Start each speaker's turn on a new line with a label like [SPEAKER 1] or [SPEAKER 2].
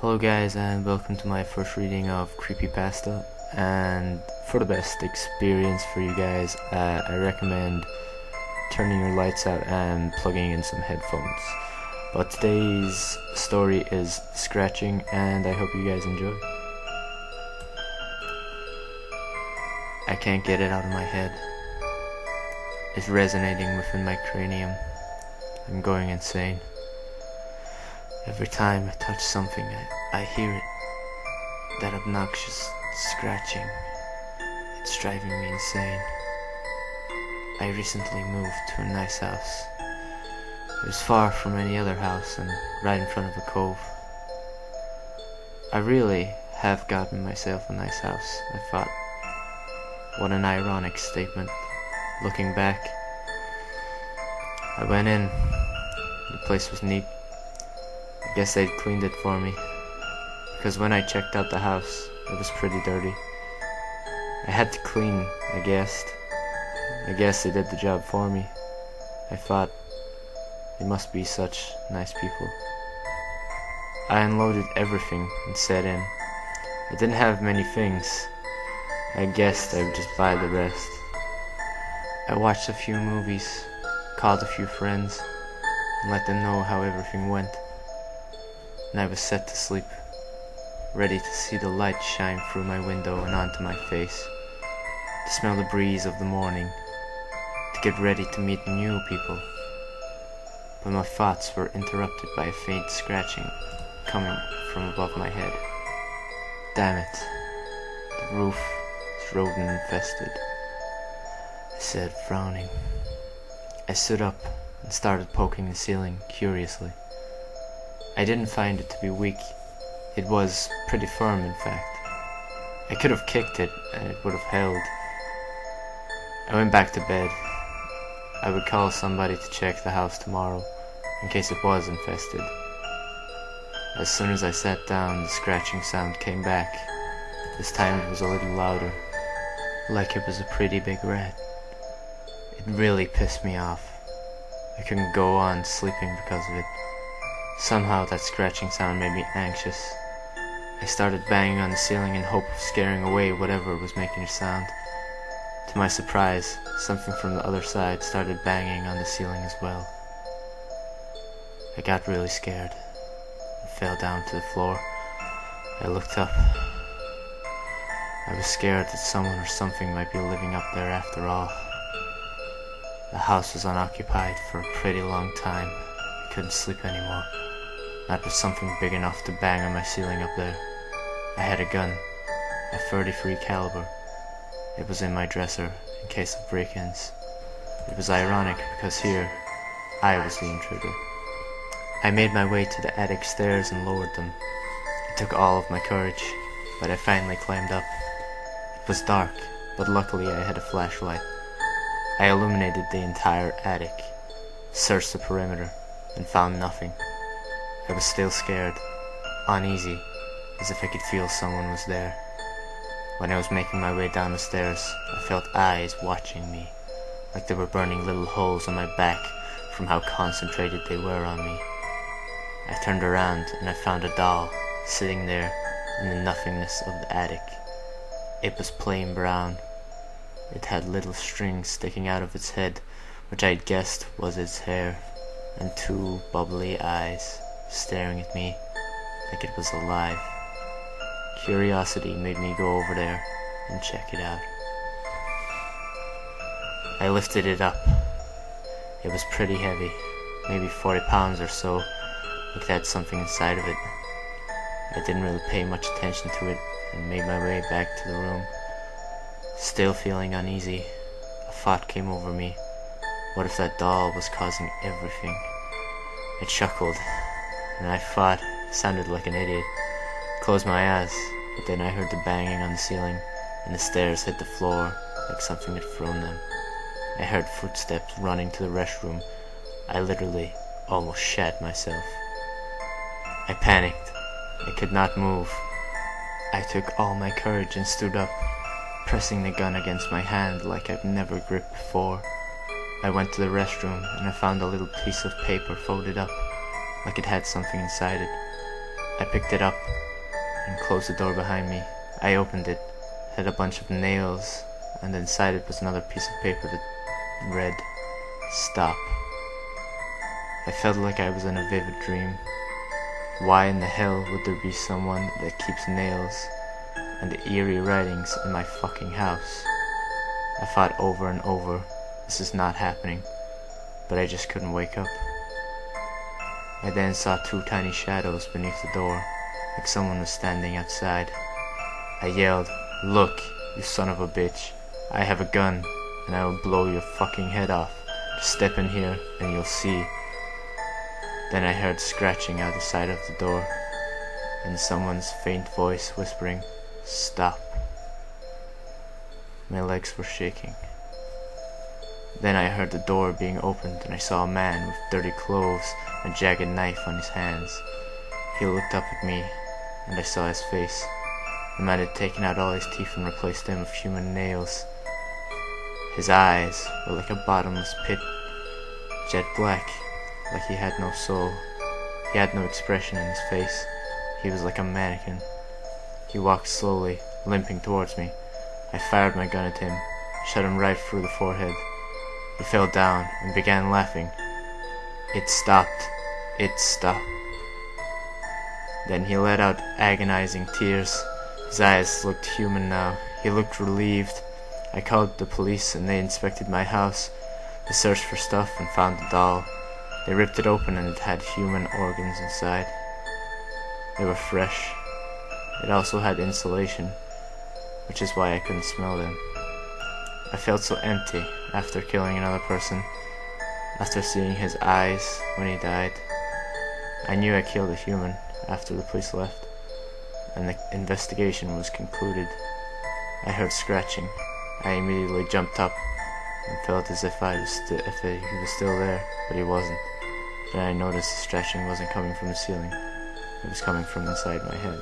[SPEAKER 1] Hello guys, and welcome to my first reading of Creepypasta. And for the best experience for you guys, I recommend turning your lights out and plugging in some headphones. But today's story is Scratching, and I hope you guys enjoy. I can't get it out of my head. It's resonating within my cranium. I'm going insane. Every time I touch something, I hear it. That obnoxious scratching. It's driving me insane. I recently moved to a nice house. It was far from any other house and right in front of a cove. I really have gotten myself a nice house, I thought. What an ironic statement. Looking back, I went in. The place was neat. I guess they'd cleaned it for me, because when I checked out the house, it was pretty dirty. I had to clean, I guessed. I guess they did the job for me. I thought, they must be such nice people. I unloaded everything and set in. I didn't have many things. I guessed I would just buy the rest. I watched a few movies, called a few friends, and let them know how everything went. And I was set to sleep, ready to see the light shine through my window and onto my face, to smell the breeze of the morning, to get ready to meet new people. But my thoughts were interrupted by a faint scratching coming from above my head. Damn it, the roof is rodent infested, I said, frowning. I stood up and started poking the ceiling curiously. I didn't find it to be weak. It was pretty firm, in fact. I could have kicked it and it would have held. I went back to bed. I would call somebody to check the house tomorrow, in case it was infested. As soon as I sat down, the scratching sound came back. This time it was a little louder, like it was a pretty big rat. It really pissed me off. I couldn't go on sleeping because of it. Somehow that scratching sound made me anxious. I started banging on the ceiling in hope of scaring away whatever was making a sound. To my surprise, something from the other side started banging on the ceiling as well. I got really scared and fell down to the floor. I looked up. I was scared that someone or something might be living up there after all. The house was unoccupied for a pretty long time. I couldn't sleep anymore. Not with something big enough to bang on my ceiling up there. I had a gun, a .33 caliber. It was in my dresser, in case of break-ins. It was ironic because here, I was the intruder. I made my way to the attic stairs and lowered them. It took all of my courage, but I finally climbed up. It was dark, but luckily I had a flashlight. I illuminated the entire attic, searched the perimeter, and found nothing. I was still scared, uneasy, as if I could feel someone was there. When I was making my way down the stairs, I felt eyes watching me, like they were burning little holes on my back from how concentrated they were on me. I turned around and I found a doll sitting there in the nothingness of the attic. It was plain brown. It had little strings sticking out of its head, which I guessed was its hair, and two bubbly eyes staring at me like it was alive. Curiosity made me go over there and check it out. I lifted it up. It was pretty heavy, maybe 40 pounds or so, like it had something inside of it. I didn't really pay much attention to it and made my way back to the room. Still feeling uneasy, a thought came over me. What if that doll was causing everything? I chuckled, and I thought it sounded like an idiot. Closed my eyes, but then I heard the banging on the ceiling, and the stairs hit the floor like something had thrown them. I heard footsteps running to the restroom. I literally almost shat myself. I panicked. I could not move. I took all my courage and stood up, pressing the gun against my hand like I've never gripped before. I went to the restroom and I found a little piece of paper folded up, like it had something inside it. I picked it up and closed the door behind me. I opened it. It had a bunch of nails, and inside it was another piece of paper that read, "Stop." I felt like I was in a vivid dream. Why in the hell would there be someone that keeps nails and eerie writings in my fucking house? I thought over and over, this is not happening, but I just couldn't wake up. I then saw two tiny shadows beneath the door, like someone was standing outside. I yelled, "Look, you son of a bitch, I have a gun, and I will blow your fucking head off. Just step in here, and you'll see." Then I heard scratching out the side of the door, and someone's faint voice whispering, "Stop." My legs were shaking. Then I heard the door being opened, and I saw a man with dirty clothes and a jagged knife on his hands. He looked up at me, and I saw his face. The man had taken out all his teeth and replaced them with human nails. His eyes were like a bottomless pit, jet black, like he had no soul. He had no expression in his face. He was like a mannequin. He walked slowly, limping towards me. I fired my gun at him, shot him right through the forehead. He fell down and began laughing. It stopped. It stopped. Then he let out agonizing tears. His eyes looked human now. He looked relieved. I called the police and they inspected my house. They searched for stuff and found the doll. They ripped it open and it had human organs inside. They were fresh. It also had insulation, which is why I couldn't smell them. I felt so empty after killing another person, after seeing his eyes when he died. I knew I killed a human after the police left, and the investigation was concluded. I heard scratching. I immediately jumped up and felt as if he was still there, but he wasn't. Then I noticed the scratching wasn't coming from the ceiling. It was coming from inside my head.